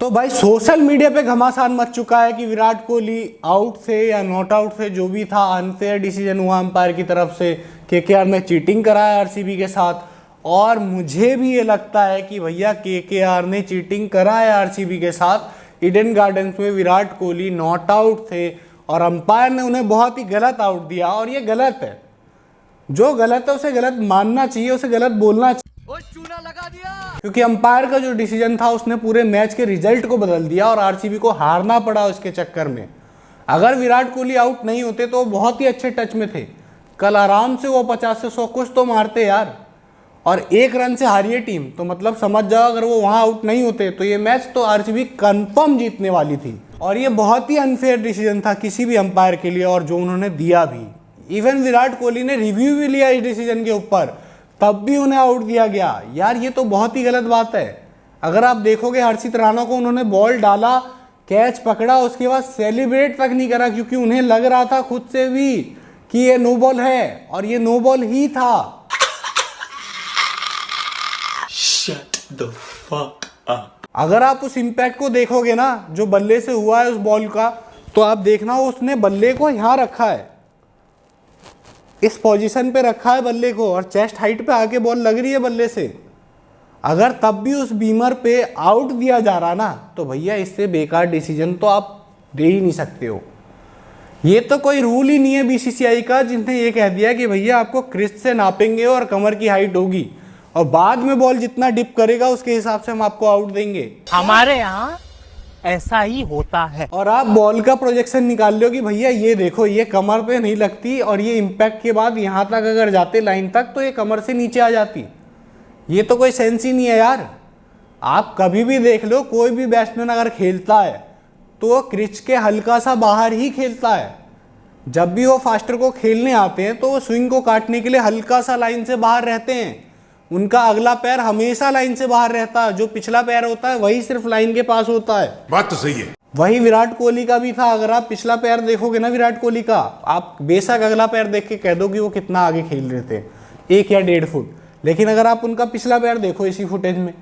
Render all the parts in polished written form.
तो भाई social media पे घमासान मच चुका है कि विराट कोहली आउट थे या नॉट आउट थे, जो भी था अनफेयर डिसीजन हुआ अंपायर की तरफ से। केकेआर ने चीटिंग कराया आरसीबी के साथ, और मुझे भी ये लगता है कि भैया केकेआर ने चीटिंग कराया आरसीबी के साथ। ईडन गार्डन्स में विराट कोहली नॉट आउट थे और अंपायर ने उन्हें बहुत ही गलत आउट दिया, और ये गलत है। जो गलत है उसे गलत मानना चाहिए, उसे गलत बोलना चाहिए। चूना लगा दिया, क्योंकि अंपायर का जो डिसीजन था उसने पूरे मैच के रिजल्ट को बदल दिया और आरसीबी को हारना पड़ा उसके चक्कर में। अगर विराट कोहली आउट नहीं होते तो बहुत ही अच्छे टच में थे, कल आराम से वो 50 से 100 कुछ तो मारते यार, और 1 रन से हारी है टीम। तो मतलब समझ जाओ, अगर वो वहां आउट नहीं होते तो ये मैच तो आरसीबी कंफर्म जीतने वाली थी। और ये बहुत ही अनफेयर डिसीजन था किसी भी अंपायर के लिए, और जो उन्होंने दिया भी। इवन विराट कोहली ने रिव्यू भी लिया इस डिसीजन के ऊपर, तब भी उन्हें आउट दिया गया। यार ये तो बहुत ही गलत बात है। अगर आप देखोगे हर्षित राणा को उन्होंने बॉल डाला, कैच पकड़ा, उसके बाद सेलिब्रेट तक नहीं करा, क्योंकि उन्हें लग रहा था खुद से भी कि ये नो बॉल है, और ये नो बॉल ही था। Shut the fuck up. अगर आप उस इम्पैक्ट को देखोगे ना जो बल्ले से हुआ है उस बॉल का, तो आप देखना उसने बल्ले को यहां रखा है, इस पोजीशन पे रखा है बल्ले को, और चेस्ट हाइट पे आके बॉल लग रही है बल्ले से। अगर तब भी उस बीमर पे आउट दिया जा रहा ना, तो भैया इससे बेकार डिसीजन तो आप दे ही नहीं सकते हो। ये तो कोई रूल ही नहीं है बीसीसीआई का जिसने ये कह दिया कि भैया आपको क्रिस्ट से नापेंगे और कमर की हाइट होगी, और बाद में बॉल जितना डिप करेगा उसके हिसाब से हम आपको आउट देंगे। हमारे यहाँ ऐसा ही होता है। और आप बॉल का प्रोजेक्शन निकाल लो कि भैया ये देखो, ये कमर पे नहीं लगती, और ये इम्पैक्ट के बाद यहाँ तक अगर जाते लाइन तक तो ये कमर से नीचे आ जाती। ये तो कोई सेंस ही नहीं है यार। आप कभी भी देख लो, कोई भी बैट्समैन अगर खेलता है तो वो क्रिच के हल्का सा बाहर ही खेलता है। जब भी वो फास्टर को खेलने आते हैं तो वो स्विंग को काटने के लिए हल्का सा लाइन से बाहर रहते हैं। उनका अगला पैर हमेशा लाइन से बाहर रहता है, जो पिछला पैर होता है वही सिर्फ लाइन के पास होता है। बात तो सही है। वही विराट कोहली का भी था। अगर आप पिछला पैर देखोगे ना विराट कोहली का, आप बेशक अगला पैर देख के कह दो कि वो कितना आगे खेल रहे थे, 1 या 1.5 फुट, लेकिन अगर आप उनका पिछला पैर देखो इसी फुटेज में,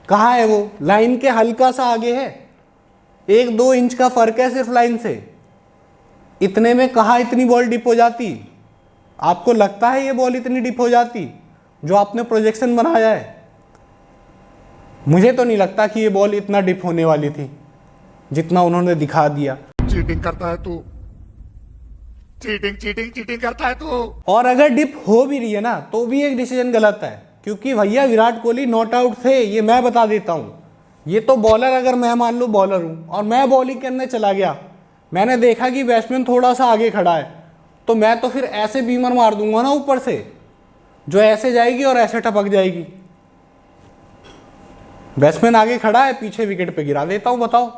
कहाँ है वो? लाइन के हल्का सा आगे है, 1-2 इंच का फर्क है सिर्फ लाइन से। इतने में कहाँ इतनी बॉल डिप हो जाती? आपको लगता है ये बॉल इतनी डिप हो जाती जो आपने प्रोजेक्शन बनाया है? मुझे तो नहीं लगता कि ये बॉल इतना डिप होने वाली थी जितना उन्होंने दिखा दिया। चीटिंग करता है तू, चीटिंग करता है तू। और अगर डिप हो भी रही है ना तो भी एक डिसीजन गलत है, क्योंकि भैया विराट कोहली नॉट आउट थे, ये मैं बता देता हूं। ये तो बॉलर, अगर मैं मान लो बॉलर हूं और मैं बॉलिंग करने चला गया, मैंने देखा कि बैट्समैन थोड़ा सा आगे खड़ा है, तो मैं तो फिर ऐसे बीमर मार दूंगा ना ऊपर से, जो ऐसे जाएगी और ऐसे टपक जाएगी। बैट्समैन आगे खड़ा है, पीछे विकेट पे गिरा देता हूं। बताओ,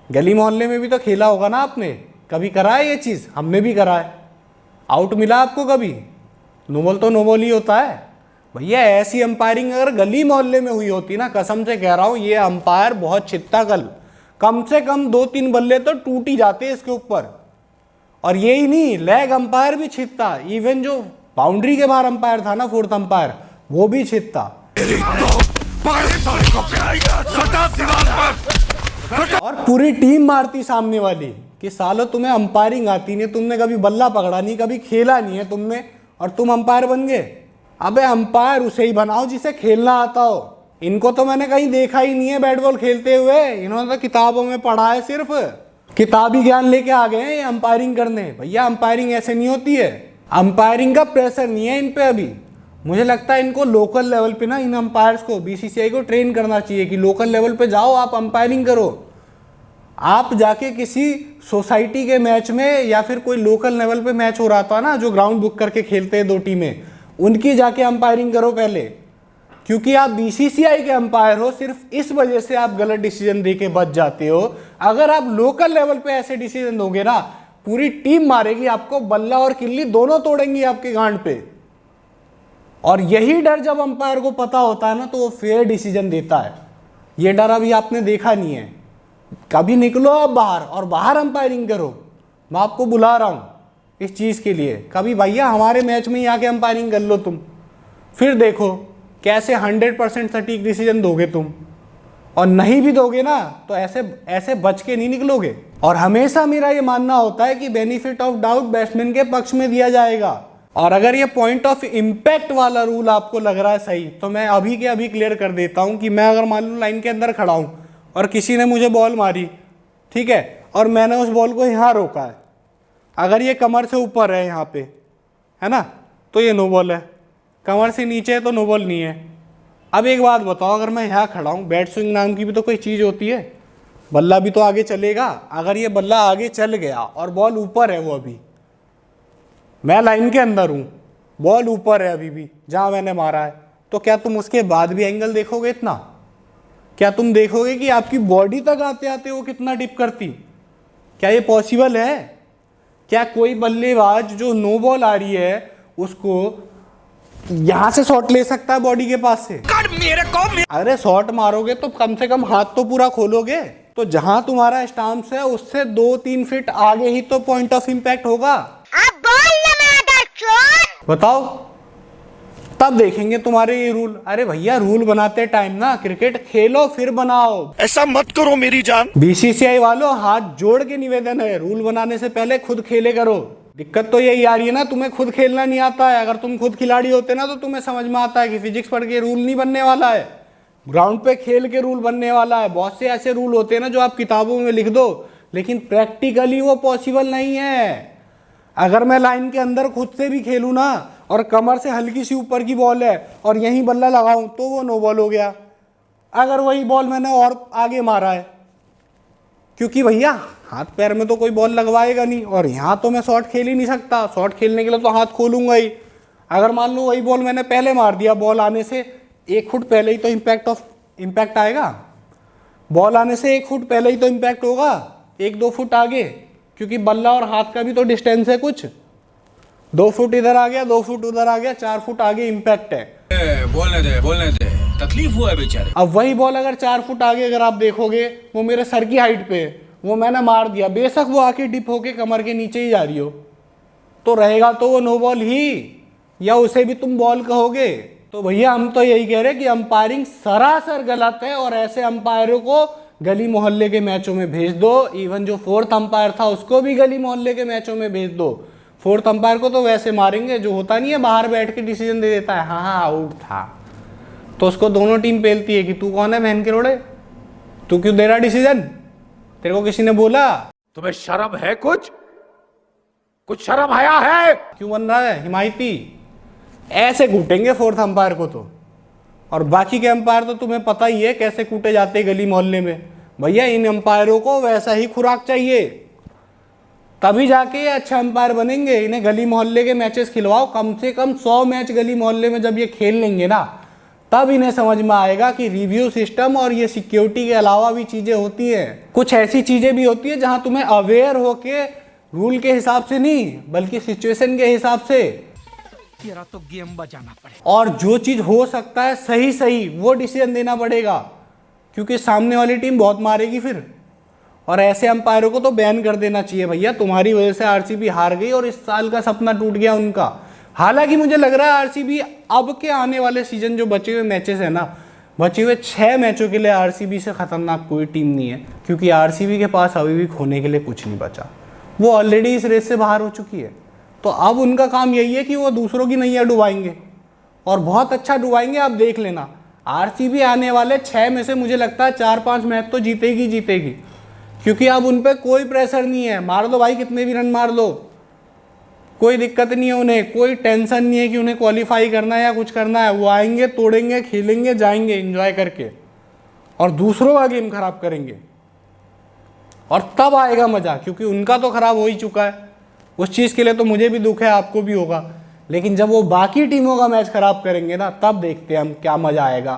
गली मोहल्ले में भी तो खेला होगा ना आपने, कभी करा है ये चीज? हमने भी करा है। आउट मिला आपको कभी? नो बॉल तो नो बॉल ही होता है भैया। ऐसी अंपायरिंग अगर गली मोहल्ले में हुई होती ना, कसम से कह रहा हूं, ये अंपायर बहुत छित्ता कल, कम से कम 2-3 बल्ले तो टूट ही जाते इसके ऊपर। और यही नहीं, लेग अंपायर भी छित्ता, इवन जो बाउंड्री के बाहर अंपायर था ना, 4th अंपायर, वो भी छित्ता। और पूरी टीम मारती सामने वाली कि सालो तुम्हें अंपायरिंग आती नहीं, तुमने कभी बल्ला पकड़ा नहीं, कभी खेला नहीं है तुमने, और तुम अंपायर बन गए। अबे अंपायर उसे ही बनाओ जिसे खेलना आता हो। इनको तो मैंने कहीं देखा ही नहीं है बैट बॉल खेलते हुए, इन्होंने तो किताबों में पढ़ा है, सिर्फ किताबी ज्ञान लेके आ गए हैं अंपायरिंग करने। भैया अंपायरिंग ऐसे नहीं होती है, अंपायरिंग का प्रेशर नहीं है इन पे अभी। मुझे लगता है इनको लोकल लेवल पे ना, इन अंपायर्स को, बीसीसीआई को ट्रेन करना चाहिए कि लोकल लेवल पे जाओ, आप अंपायरिंग करो। आप जाके किसी सोसाइटी के मैच में या फिर कोई लोकल लेवल पे मैच हो रहा था ना, जो ग्राउंड बुक करके खेलते हैं 2 टीमें, उनकी जाके अंपायरिंग करो पहले। क्योंकि आप बीसीसीआई के अंपायर हो, सिर्फ इस वजह से आप गलत डिसीजन दे के बच जाते हो। अगर आप लोकल लेवल पे ऐसे डिसीजन दोगे ना, पूरी टीम मारेगी आपको, बल्ला और किल्ली दोनों तोड़ेंगी आपके गांड पे। और यही डर जब अंपायर को पता होता है ना, तो वो फेयर डिसीजन देता है। ये डर अभी आपने देखा नहीं है। कभी निकलो आप बाहर और बाहर अंपायरिंग करो। मैं आपको बुला रहा हूं इस चीज के लिए। कभी भैया हमारे मैच में ही आके अंपायरिंग कर लो तुम, फिर देखो कैसे 100% सटीक डिसीजन दोगे तुम। और नहीं भी दोगे ना तो ऐसे ऐसे बच के नहीं निकलोगे। और हमेशा मेरा ये मानना होता है कि बेनिफिट ऑफ डाउट बैट्समैन के पक्ष में दिया जाएगा। और अगर ये पॉइंट ऑफ इम्पैक्ट वाला रूल आपको लग रहा है सही, तो मैं अभी के अभी क्लियर कर देता हूँ कि मैं अगर मान लो लाइन के अंदर खड़ा हूँ और किसी ने मुझे बॉल मारी, ठीक है, और मैंने उस बॉल को यहाँ रोका है, अगर ये कमर से ऊपर है यहाँ पे, है ना, तो ये नो बॉल है। कमर से नीचे है तो नो बॉल नहीं है। अब एक बात बताओ, अगर मैं यहाँ खड़ा हूँ, बैट स्विंग नाम की भी तो कोई चीज़ होती है, बल्ला भी तो आगे चलेगा। अगर ये बल्ला आगे चल गया और बॉल ऊपर है, वो अभी मैं लाइन के अंदर हूँ, बॉल ऊपर है अभी भी जहाँ मैंने मारा है, तो क्या तुम उसके बाद भी एंगल देखोगे इतना? क्या तुम देखोगे कि आपकी बॉडी तक आते आते वो कितना डिप करती? क्या ये पॉसिबल है? क्या कोई बल्लेबाज जो नो बॉल आ रही है उसको यहां से शॉट ले सकता है बॉडी के पास से? मेरे को अरे शॉट मारोगे तो कम से कम हाथ तो पूरा खोलोगे। तो जहां तुम्हारा स्टांस है उससे 2-3 फीट आगे ही तो पॉइंट ऑफ इंपैक्ट होगा। बताओ, तब देखेंगे तुम्हारे ये रूल। अरे भैया, रूल बनाते टाइम ना क्रिकेट खेलो फिर बनाओ। ऐसा मत करो मेरी जान। बीसीसीआई वालों, हाथ जोड़ के निवेदन है, रूल बनाने से पहले खुद खेले करो। दिक्कत तो यही आ रही है ना, तुम्हें खुद खेलना नहीं आता है। अगर तुम खुद खिलाड़ी होते ना तो तुम्हें समझ में आता है कि फिजिक्स पढ़ के रूल नहीं बनने वाला है, ग्राउंड पे खेल के रूल बनने वाला है। बहुत से ऐसे रूल होते हैं ना जो आप किताबों में लिख दो, लेकिन प्रैक्टिकली वो पॉसिबल नहीं है। अगर मैं लाइन के अंदर खुद से भी खेलूँ ना और कमर से हल्की सी ऊपर की बॉल है और यहीं बल्ला लगाऊं तो वो नो बॉल हो गया। अगर वही बॉल मैंने और आगे मारा है, क्योंकि भैया हाथ पैर में तो कोई बॉल लगवाएगा नहीं, और यहाँ तो मैं शॉट खेल ही नहीं सकता। शॉट खेलने के लिए तो हाथ खोलूंगा ही। अगर मान लो वही बॉल मैंने पहले मार दिया, बॉल आने से 1 फुट पहले ही तो इम्पैक्ट आएगा। बॉल आने से 1 फुट पहले ही तो इम्पैक्ट होगा, 1-2 फुट आगे, क्योंकि बल्ला और हाथ का भी तो डिस्टेंस है कुछ। 2 फुट इधर आ गया, 2 फुट उधर आ गया, 4 फुट आगे इम्पैक्ट है। बोलने दे, तकलीफ हुआ है बेचारे। अब वही बॉल अगर 4 फुट आगे अगर आप देखोगे, वो मेरे सर की हाइट पे है, वो मैंने मार दिया, बेशक वो आके डिप होके कमर के नीचे ही जा रही हो, तो रहेगा तो वो नो बॉल ही, या उसे भी तुम बॉल कहोगे। तो भैया हम तो यही कह रहे हैं कि अंपायरिंग सरासर गलत है, और ऐसे अंपायरों को गली मोहल्ले के मैचों में भेज दो। इवन जो 4th अंपायर था उसको भी गली मोहल्ले के मैचों में भेज दो। 4th अंपायर को तो वैसे मारेंगे, जो होता नहीं है बाहर बैठ के डिसीजन दे देता है, हाँ आउट था, तो उसको दोनों टीम पेलती है कि तू कौन है बहन के रोड़े, तू क्यों दे रहा डिसीजन, तेरे को किसी ने बोला? तुम्हें शर्म है? कुछ शर्म आया है? क्यों बन रहा है हिमायती? ऐसे कूटेंगे 4th अंपायर को तो। और बाकी के अंपायर तो तुम्हें पता ही है कैसे कूटे जाते हैं गली मोहल्ले में। भैया इन अंपायरों को वैसा ही खुराक चाहिए, तभी जाके ये अच्छे अंपायर बनेंगे। इन्हें गली मोहल्ले के मैचेस खिलवाओ, कम से कम 100 मैच गली मोहल्ले में जब ये खेल लेंगे ना, तब इन्हें समझ में आएगा कि रिव्यू सिस्टम और ये सिक्योरिटी के अलावा भी चीजें होती हैं। कुछ ऐसी चीजें भी होती है जहां तुम्हें अवेयर होके रूल के हिसाब से नहीं, बल्कि सिचुएशन के हिसाब से तेरा तो गेम बजाना पड़ेगा, और जो चीज हो सकता है सही सही वो डिसीजन देना पड़ेगा, क्योंकि सामने वाली टीम बहुत मारेगी फिर। और ऐसे अंपायरों को तो बैन कर देना चाहिए भैया। तुम्हारी वजह से आरसीबी हार गई और इस साल का सपना टूट गया उनका। हालांकि मुझे लग रहा है आरसीबी अब के आने वाले सीजन जो बचे हुए मैचेस है ना, बचे हुए 6 मैचों के लिए आरसीबी से खतरनाक कोई टीम नहीं है, क्योंकि आरसीबी के पास अभी भी खोने के लिए कुछ नहीं बचा। वो ऑलरेडी इस रेस से बाहर हो चुकी है। तो अब उनका काम यही है कि वो दूसरों की नैया डुबाएंगे, और बहुत अच्छा डुबाएंगे। आप देख लेना, आरसीबी आने वाले 6 में से मुझे लगता है 4-5 मैच तो जीतेगी, क्योंकि अब उन पर कोई प्रेशर नहीं है। मार दो भाई, कितने भी रन मार दो, कोई दिक्कत नहीं है उन्हें, कोई टेंशन नहीं है कि उन्हें क्वालिफाई करना है या कुछ करना है। वो आएंगे, तोड़ेंगे, खेलेंगे, जाएंगे एंजॉय करके, और दूसरों का गेम खराब करेंगे, और तब आएगा मजा, क्योंकि उनका तो खराब हो ही चुका है। उस चीज़ के लिए तो मुझे भी दुख है, आपको भी होगा, लेकिन जब वो बाकी टीमों का मैच खराब करेंगे ना, तब देखते हैं हम क्या मजा आएगा।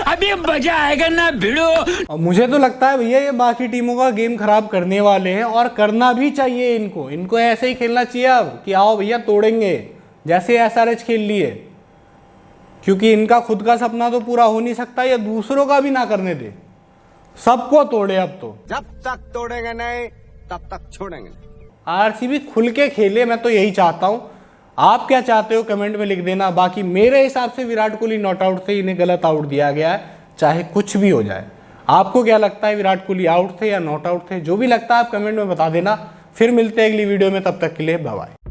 अभी मजा आएगा ना भिड़ो। और मुझे तो लगता है भैया ये बाकी टीमों का गेम खराब करने वाले हैं, और करना भी चाहिए इनको ऐसे ही खेलना चाहिए अब कि आओ भैया तोड़ेंगे, जैसे एसआरएच खेल लिए, क्योंकि इनका खुद का सपना तो पूरा हो नहीं सकता, या दूसरों का भी ना करने दे, सबको तोड़े अब तो। जब तक तोड़ेंगे नहीं तब तक छोड़ेंगे। आरसीबी खुल के खेले, मैं तो यही चाहता हूं। आप क्या चाहते हो कमेंट में लिख देना। बाकी मेरे हिसाब से विराट कोहली नॉट आउट से इन्हें गलत आउट दिया गया है, चाहे कुछ भी हो जाए। आपको क्या लगता है, विराट कोहली आउट थे या नॉट आउट थे? जो भी लगता है आप कमेंट में बता देना। फिर मिलते हैं अगली वीडियो में, तब तक के लिए बाय बाय।